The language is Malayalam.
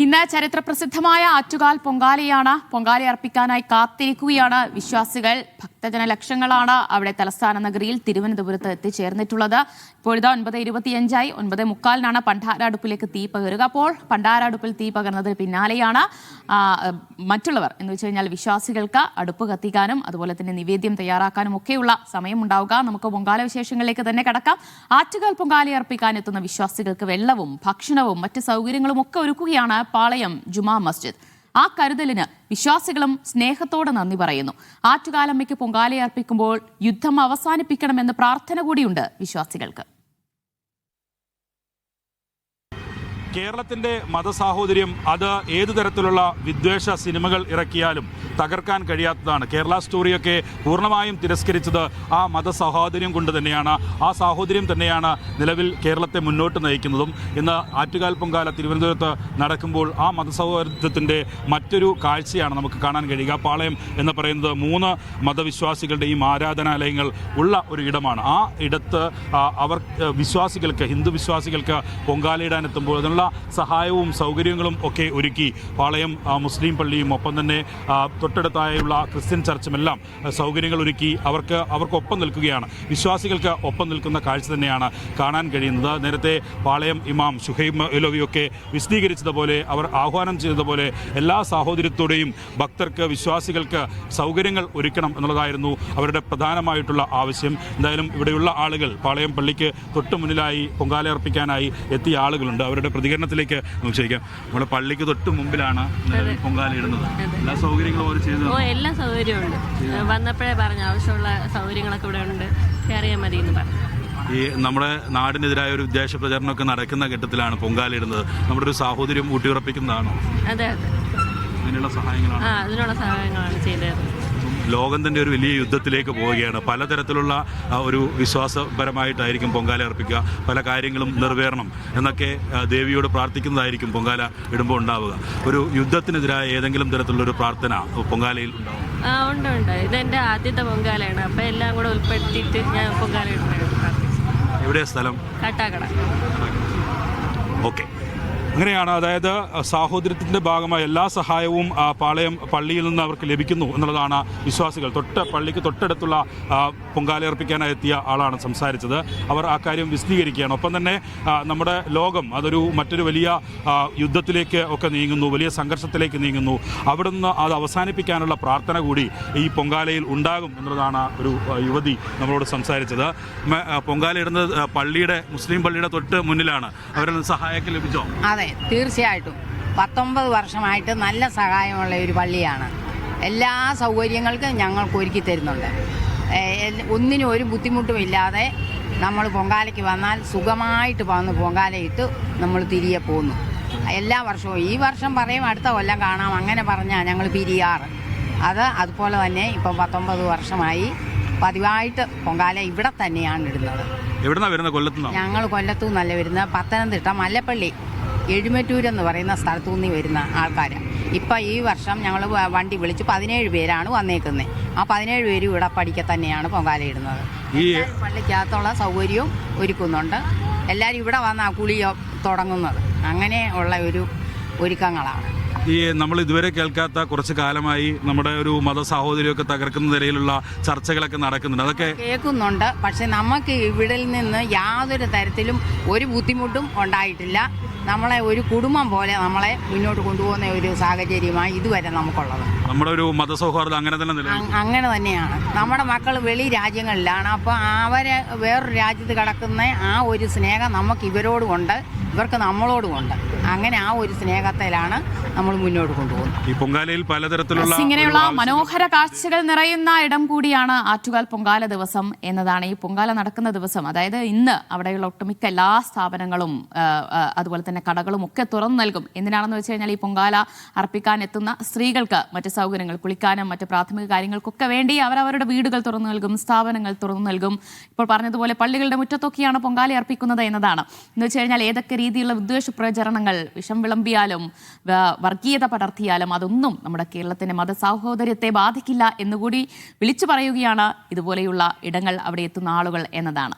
ഇന്ന് ചരിത്രപ്രസിദ്ധമായ ആറ്റുകാൽ പൊങ്കാലയാണ്. പൊങ്കാല അർപ്പിക്കാനായി കാത്തിരിക്കുകയാണ് വിശ്വാസികൾ. ഭക്തജന ലക്ഷങ്ങളാണ് അവിടെ തലസ്ഥാന നഗരിയിൽ തിരുവനന്തപുരത്ത് എത്തിച്ചേർന്നിട്ടുള്ളത്. ഇപ്പോഴിതാ 9:25 9:45 പണ്ടാരടുപ്പിലേക്ക് തീ പകരുക. അപ്പോൾ പണ്ടാരടുപ്പിൽ തീ പകർന്നതിന് പിന്നാലെയാണ് മറ്റുള്ളവർ എന്ന് വെച്ച് കഴിഞ്ഞാൽ വിശ്വാസികൾക്ക് അടുപ്പ് കത്തിക്കാനും അതുപോലെ തന്നെ നിവേദ്യം തയ്യാറാക്കാനും ഒക്കെയുള്ള സമയമുണ്ടാവുക. നമുക്ക് പൊങ്കാല വിശേഷങ്ങളിലേക്ക് തന്നെ കടക്കാം. ആറ്റുകാൽ പൊങ്കാല അർപ്പിക്കാൻ എത്തുന്ന വിശ്വാസികൾക്ക് വെള്ളവും ഭക്ഷണവും മറ്റ് സൗകര്യങ്ങളും ഒക്കെ ഒരുക്കുകയാണ് പാളയം ജുമാ മസ്ജിദ്. ആ കരുതലിന് വിശ്വാസികളും സ്നേഹത്തോടെ നന്ദി പറയുന്നു. ആറ്റുകാലമ്മയ്ക്ക് പൊങ്കാലയർപ്പിക്കുമ്പോൾ യുദ്ധം അവസാനിപ്പിക്കണമെന്ന് പ്രാർത്ഥന കൂടിയുണ്ട് വിശ്വാസികൾക്ക്. കേരളത്തിൻ്റെ മതസാഹോദര്യം അത് ഏതു തരത്തിലുള്ള വിദ്വേഷ സിനിമകൾ ഇറക്കിയാലും തകർക്കാൻ കഴിയാത്തതാണ്. കേരള സ്റ്റോറിയൊക്കെ പൂർണ്ണമായും തിരസ്കരിച്ചത് ആ മതസാഹോദര്യം കൊണ്ട് തന്നെയാണ്. ആ സാഹോദര്യം തന്നെയാണ് നിലവിൽ കേരളത്തെ മുന്നോട്ട് നയിക്കുന്നതും. ഇന്ന് ആറ്റുകാൽ പൊങ്കാല തിരുവനന്തപുരത്ത് നടക്കുമ്പോൾ ആ മതസൗഹാർദ്ദത്തിൻ്റെ മറ്റൊരു കാഴ്ചയാണ് നമുക്ക് കാണാൻ കഴിയുക. പാളയം എന്ന് പറയുന്നത് 3 മതവിശ്വാസികളുടെയും ആരാധനാലയങ്ങൾ ഉള്ള ഒരു ഇടമാണ്. ആ ഇടത്ത് അവർ വിശ്വാസികൾക്ക്, ഹിന്ദു വിശ്വാസികൾക്ക് പൊങ്കാലയിടാനെത്തുമ്പോൾ അതിനുള്ള സഹായവും സൗകര്യങ്ങളും ഒക്കെ ഒരുക്കി പാളയം മുസ്ലിം പള്ളിയും ഒപ്പം തന്നെ തൊട്ടടുത്തായുള്ള ക്രിസ്ത്യൻ ചർച്ചുമെല്ലാം സൗകര്യങ്ങൾ ഒരുക്കി അവർക്കൊപ്പം നിൽക്കുകയാണ്. വിശ്വാസികൾക്ക് ഒപ്പം നിൽക്കുന്ന കാഴ്ച തന്നെയാണ് കാണാൻ കഴിയുന്നത്. നേരത്തെ പാളയം ഇമാം ഷുഹൈബ് ഇലവിയൊക്കെ വിശദീകരിച്ചതുപോലെ, അവർ ആഹ്വാനം ചെയ്തതുപോലെ എല്ലാ സാഹോദര്യത്തോടെയും ഭക്തർക്ക്, വിശ്വാസികൾക്ക് സൗകര്യങ്ങൾ ഒരുക്കണം എന്നുള്ളതായിരുന്നു അവരുടെ പ്രധാനമായിട്ടുള്ള ആവശ്യം. എന്തായാലും ഇവിടെയുള്ള ആളുകൾ, പാളയം പള്ളിക്ക് തൊട്ട് മുന്നിലായി പൊങ്കാല അർപ്പിക്കാനായി എത്തിയ ആളുകളുണ്ട്. അവരുടെ പ്രതികരണത്തിലേക്ക് നമുക്ക് ചോദിക്കാം. നമ്മുടെ പള്ളിക്ക് തൊട്ട് മുമ്പിലാണ് പൊങ്കാല ഇടുന്നത്. എല്ലാ സൗകര്യങ്ങളും അവർ ചെയ്തു? എല്ലാ സൗകര്യമുണ്ട്. വന്നപ്പോഴേ പറഞ്ഞു ആവശ്യമുള്ള സൗകര്യങ്ങളൊക്കെ ഇവിടെ ഉണ്ട്, അറിയാൻ മതി എന്ന് പറഞ്ഞു. ഈ നമ്മുടെ നാടിനെതിരായ ഒരു വിദ്വേഷ പ്രചരണമൊക്കെ നടക്കുന്ന ഘട്ടത്തിലാണ് പൊങ്കാല ഇടുന്നത്. നമ്മുടെ ഒരു സാഹോദര്യം ഊട്ടിയുറപ്പിക്കുന്നതാണോ? അതെ അതെ, അതിനുള്ള സഹായങ്ങളാണ് ചെയ്തത്. ലോകം തന്നെ ഒരു വലിയ യുദ്ധത്തിലേക്ക് പോവുകയാണ്. പലതരത്തിലുള്ള ഒരു വിശ്വാസപരമായിട്ടായിരിക്കും പൊങ്കാല അർപ്പിക്കുക. പല കാര്യങ്ങളും നിറവേറണം എന്നൊക്കെ ദേവിയോട് പ്രാർത്ഥിക്കുന്നതായിരിക്കും പൊങ്കാല ഇടുമ്പോൾ ഉണ്ടാവുക. ഒരു യുദ്ധത്തിനെതിരായ ഏതെങ്കിലും തരത്തിലുള്ളൊരു പ്രാർത്ഥന പൊങ്കാലയിൽ ഉണ്ടാവും? ഉണ്ട്. ഇതെൻ്റെ ആദ്യത്തെ പൊങ്കാലയാണ്. അപ്പം എല്ലാം കൂടെ ഉൾപ്പെടുത്തിയിട്ട് ഞാൻ പൊങ്കാല ഇടുന്നത്. എവിടെയാണ് സ്ഥലം? കാട്ടാക്കട. ഓക്കെ, അങ്ങനെയാണ്. അതായത് സാഹോദര്യത്തിൻ്റെ ഭാഗമായ എല്ലാ സഹായവും പാളയം പള്ളിയിൽ നിന്ന് അവർക്ക് ലഭിക്കുന്നു എന്നുള്ളതാണ് വിശ്വാസികൾ. പള്ളിക്ക് തൊട്ടടുത്തുള്ള പൊങ്കാലയർപ്പിക്കാനായി എത്തിയ ആളാണ് സംസാരിച്ചത്. അവർ ആ കാര്യം വിശദീകരിക്കുകയാണ്. ഒപ്പം തന്നെ നമ്മുടെ ലോകം മറ്റൊരു വലിയ യുദ്ധത്തിലേക്ക് ഒക്കെ നീങ്ങുന്നു, വലിയ സംഘർഷത്തിലേക്ക് നീങ്ങുന്നു. അവിടുന്ന് അത് അവസാനിപ്പിക്കാനുള്ള പ്രാർത്ഥന കൂടി ഈ പൊങ്കാലയിൽ ഉണ്ടാകും എന്നുള്ളതാണ് ഒരു യുവതി നമ്മളോട് സംസാരിച്ചത്. പൊങ്കാല ഇടുന്നത് മുസ്ലിം പള്ളിയുടെ തൊട്ട് മുന്നിലാണ്. അവരിൽ സഹായമൊക്കെ ലഭിച്ചോ? അതെ, തീർച്ചയായിട്ടും. 19 വർഷമായിട്ട് നല്ല സഹായമുള്ള ഒരു പള്ളിയാണ്. എല്ലാ സൗകര്യങ്ങൾക്കും ഞങ്ങൾക്ക് ഒരുക്കി തരുന്നുണ്ട്. ഒന്നിനും ഒരു ബുദ്ധിമുട്ടും ഇല്ലാതെ നമ്മൾ പൊങ്കാലയ്ക്ക് വന്നാൽ സുഖമായിട്ട് വന്ന് പൊങ്കാലയിട്ട് നമ്മൾ തിരികെ പോകുന്നു. എല്ലാ വർഷവും, ഈ വർഷം പറയും അടുത്ത കൊല്ലം കാണാം, അങ്ങനെ പറഞ്ഞാൽ ഞങ്ങൾ പിരിയാറ്. അതുപോലെ തന്നെ ഇപ്പം 19 വർഷമായി പതിവായിട്ട് പൊങ്കാല ഇവിടെ തന്നെയാണ് ഇടുന്നത്. ഞങ്ങൾ കൊല്ലത്തു നിന്നല്ല വരുന്നത്, പത്തനംതിട്ട മല്ലപ്പള്ളി എഴുമറ്റൂരെന്ന് പറയുന്ന സ്ഥലത്തു നിന്ന് വരുന്ന ആൾക്കാരാണ്. ഇപ്പം ഈ വർഷം ഞങ്ങൾ വണ്ടി വിളിച്ച് 17 പേരാണ് വന്നേക്കുന്നത്. ആ 17 പേരും ഇവിടെ പഠിക്ക തന്നെയാണ് പൊങ്കാല ഇടുന്നത്. ഈ പള്ളിക്കകത്തുള്ള സൗകര്യവും ഒരുക്കുന്നുണ്ട്. എല്ലാവരും ഇവിടെ വന്ന് ആ കുളിയോ തുടങ്ങുന്നത്. അങ്ങനെ ഉള്ള ഒരു ഒരുക്കങ്ങളാണ്. നമ്മൾ ഇതുവരെ കേൾക്കാത്ത കുറച്ച് കാലമായി നമ്മുടെ ഒരു മതസാഹോദര്യമൊക്കെ തകർക്കുന്ന നിലയിലുള്ള ചർച്ചകളൊക്കെ നടക്കുന്നുണ്ട്. അതൊക്കെ കേൾക്കുന്നുണ്ട്. പക്ഷെ നമുക്ക് ഇവിടെ നിന്ന് യാതൊരു തരത്തിലും ഒരു ബുദ്ധിമുട്ടും ഉണ്ടായിട്ടില്ല. നമ്മളെ ഒരു കുടുംബം പോലെ നമ്മളെ മുന്നോട്ട് കൊണ്ടുപോകുന്ന ഒരു സാഹചര്യമായി ഇതുവരെ നമുക്കുള്ളത്. നമ്മുടെ ഒരു മതസൗഹാർദ്ദം അങ്ങനെ തന്നെയാണ്. നമ്മുടെ മക്കൾ വെളി രാജ്യങ്ങളിലാണ്. അപ്പോൾ അവരെ വേറൊരു രാജ്യത്ത് കിടക്കുന്ന ആ ഒരു സ്നേഹം നമുക്ക് ഇവരോടുമുണ്ട്, ഇവർക്ക് നമ്മളോടുമുണ്ട്. അങ്ങനെ ആ ഒരു സ്നേഹത്തിലാണ് നമ്മൾ മുന്നോട്ട് കൊണ്ടുപോകുന്നത്. ഈ പൊങ്കാലയിൽ പലതരത്തിലുള്ള ഇങ്ങനെയുള്ള മനോഹര കാഴ്ചകൾ നിറയുന്ന ഇടം കൂടിയാണ് ആറ്റുകാൽ പൊങ്കാല ദിവസം എന്നതാണ്. ഈ പൊങ്കാല നടക്കുന്ന ദിവസം, അതായത് ഇന്ന് അവിടെയുള്ള ഒട്ടുമിക്ക എല്ലാ സ്ഥാപനങ്ങളും അതുപോലെ തന്നെ കടകളും ഒക്കെ തുറന്നു നൽകും. എന്തിനാണെന്ന് വെച്ച് കഴിഞ്ഞാൽ ഈ പൊങ്കാല അർപ്പിക്കാൻ എത്തുന്ന സ്ത്രീകൾക്ക് മറ്റ് സൗകര്യങ്ങൾ, കുളിക്കാനും മറ്റ് പ്രാഥമിക കാര്യങ്ങൾക്കൊക്കെ വേണ്ടി അവരവരുടെ വീടുകൾ തുറന്നു നൽകും, സ്ഥാപനങ്ങൾ തുറന്നു നൽകും. ഇപ്പോൾ പറഞ്ഞതുപോലെ പള്ളികളുടെ മുറ്റത്തൊക്കെയാണ് പൊങ്കാല അർപ്പിക്കുന്നത് എന്നതാണ്. എന്ന് വെച്ച് കഴിഞ്ഞാൽ ഏതൊക്കെ രീതിയിലുള്ള വിദ്വേഷ പ്രചരണങ്ങൾ, വിഷം വിളമ്പിയാലും വർഗീയത പടർത്തിയാലും അതൊന്നും നമ്മുടെ കേരളത്തിന്റെ മതസാഹോദര്യത്തെ ബാധിക്കില്ല എന്നുകൂടി വിളിച്ചു പറയുകയാണ് ഇതുപോലെയുള്ള ഇടങ്ങൾ അവിടെ എത്തുന്ന ആളുകൾ എന്നതാണ്.